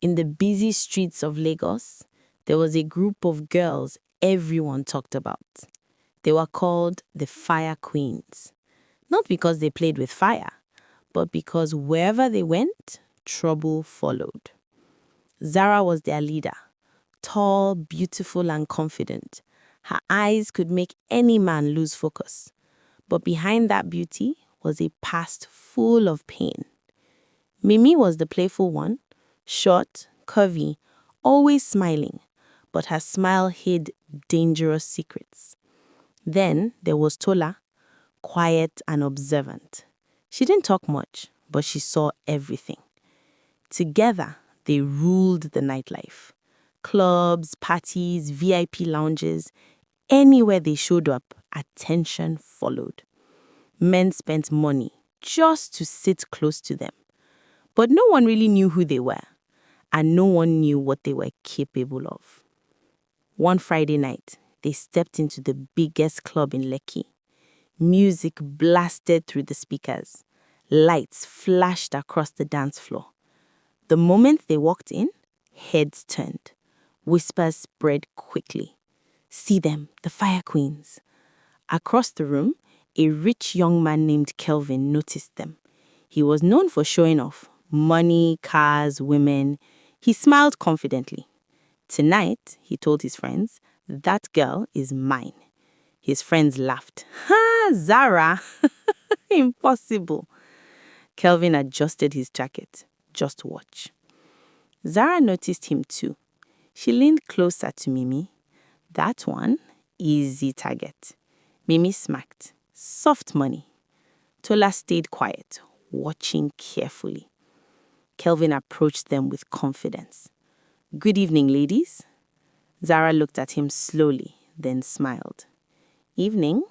In the busy streets of Lagos, there was a group of girls everyone talked about. They were called the Fire Queens. Not because they played with fire, but because wherever they went, trouble followed. Zara was their leader, tall, beautiful, and confident. Her eyes could make any man lose focus. But behind that beauty was a past full of pain. Mimi was the playful one, short, curvy, always smiling, but her smile hid dangerous secrets. Then there was Tola, quiet and observant. She didn't talk much, but she saw everything. Together, they ruled the nightlife. Clubs, parties, VIP lounges, anywhere they showed up, attention followed. Men spent money just to sit close to them. But no one really knew who they were, and no one knew what they were capable of. One Friday night, they stepped into the biggest club in Lekki. Music blasted through the speakers. Lights flashed across the dance floor. The moment they walked in, heads turned. Whispers spread quickly. See them, the Fire Queens. Across the room, a rich young man named Kelvin noticed them. He was known for showing off money, cars, women. He smiled confidently. Tonight, he told his friends, that girl is mine. His friends laughed. Ha, Zara! Impossible. Kelvin adjusted his jacket. Just watch. Zara noticed him too. She leaned closer to Mimi. That one, easy target. Mimi smacked. Soft money. Tola stayed quiet, watching carefully. Kelvin approached them with confidence. Good evening, ladies. Zara looked at him slowly, then smiled. Evening?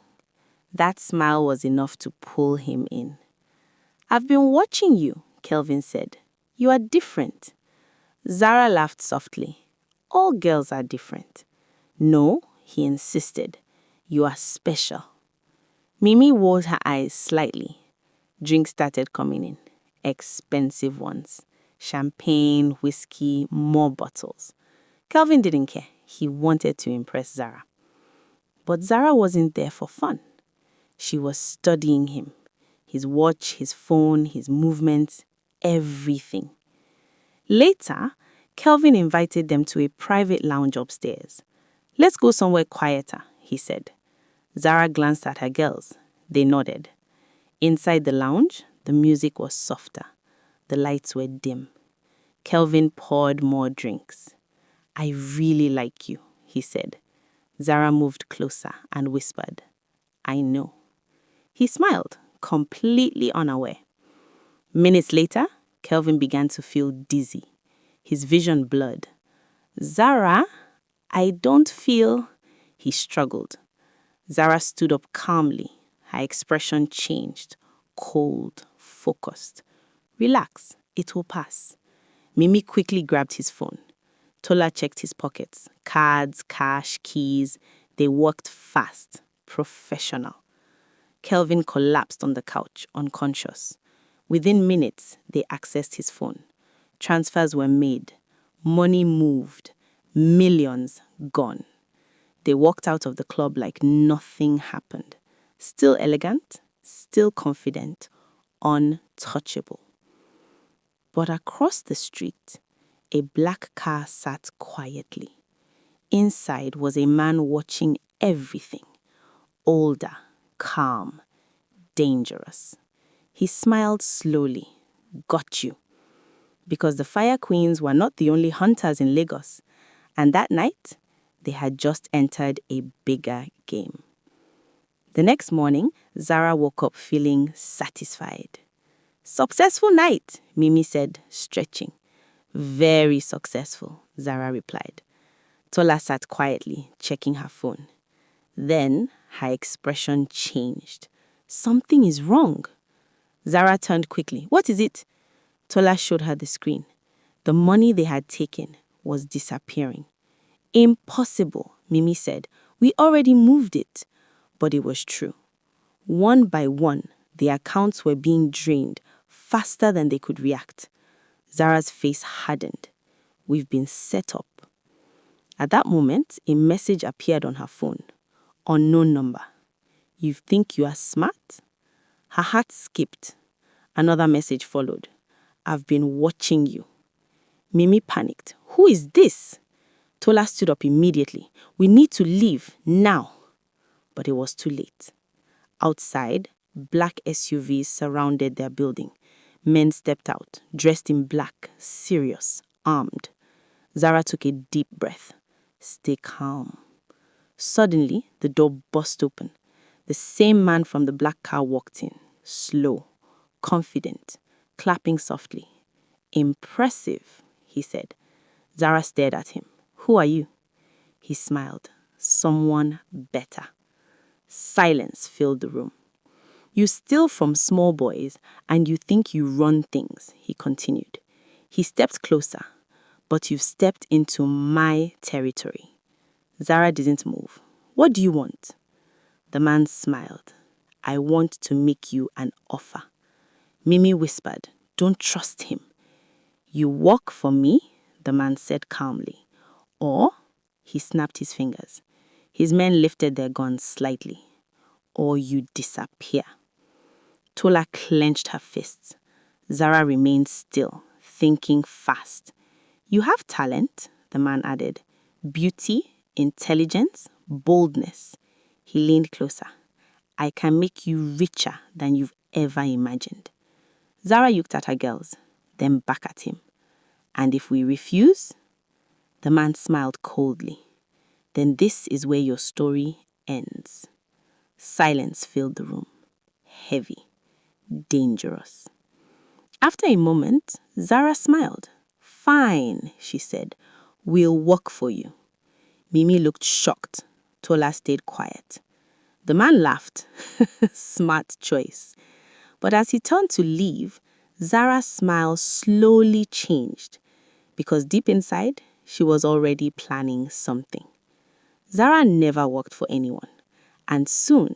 That smile was enough to pull him in. I've been watching you, Kelvin said. You are different. Zara laughed softly. All girls are different. No, he insisted. You are special. Mimi rolled her eyes slightly. Drinks started coming in. Expensive ones. Champagne, whiskey, more bottles. Kelvin didn't care. He wanted to impress Zara. But Zara wasn't there for fun. She was studying him. His watch, his phone, his movements, everything. Later, Kelvin invited them to a private lounge upstairs. Let's go somewhere quieter, he said. Zara glanced at her girls. They nodded. Inside the lounge, the music was softer. The lights were dim. Kelvin poured more drinks. I really like you, he said. Zara moved closer and whispered, I know. He smiled, completely unaware. Minutes later, Kelvin began to feel dizzy. His vision blurred. Zara, I don't feel... He struggled. Zara stood up calmly. Her expression changed. Cold, focused. Relax, it will pass. Mimi quickly grabbed his phone. Tola checked his pockets. Cards, cash, keys. They worked fast, professional. Kelvin collapsed on the couch, unconscious. Within minutes, they accessed his phone. Transfers were made. Money moved. Millions gone. They walked out of the club like nothing happened. Still elegant, still confident, untouchable. But across the street, a black car sat quietly. Inside was a man watching everything. Older, calm, dangerous. He smiled slowly. Got you. Because the Fire Queens were not the only hunters in Lagos. And that night, they had just entered a bigger game. The next morning, Zara woke up feeling satisfied. Successful night, Mimi said, stretching. Very successful, Zara replied. Tola sat quietly, checking her phone. Then her expression changed. Something is wrong. Zara turned quickly. What is it? Tola showed her the screen. The money they had taken was disappearing. Impossible, Mimi said. We already moved it. But it was true. One by one, the accounts were being drained faster than they could react. Zara's face hardened. We've been set up. At that moment, a message appeared on her phone. Unknown number. You think you are smart? Her heart skipped. Another message followed. I've been watching you. Mimi panicked. Who is this? Tola stood up immediately. We need to leave now. But it was too late. Outside, black SUVs surrounded their building. Men stepped out, dressed in black, serious, armed. Zara took a deep breath. Stay calm. Suddenly, the door burst open. The same man from the black car walked in, slow, confident, clapping softly. Impressive, he said. Zara stared at him. Who are you? He smiled. Someone better. Silence filled the room. You steal from small boys and you think you run things, he continued. He stepped closer. But you've stepped into my territory. Zara didn't move. What do you want? The man smiled. I want to make you an offer. Mimi whispered, don't trust him. You work for me, the man said calmly. Or, he snapped his fingers. His men lifted their guns slightly. Or you disappear. Tola clenched her fists. Zara remained still, thinking fast. You have talent, the man added. Beauty, intelligence, boldness. He leaned closer. I can make you richer than you've ever imagined. Zara looked at her girls, then back at him. And if we refuse? The man smiled coldly. Then this is where your story ends. Silence filled the room. Heavy. Dangerous. After a moment, Zara smiled. Fine, she said. We'll work for you. Mimi looked shocked. Tola stayed quiet. The man laughed. Smart choice. But as he turned to leave, Zara's smile slowly changed because deep inside, she was already planning something. Zara never worked for anyone, and soon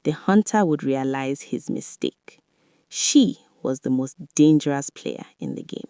the hunter would realize his mistake. She was the most dangerous player in the game.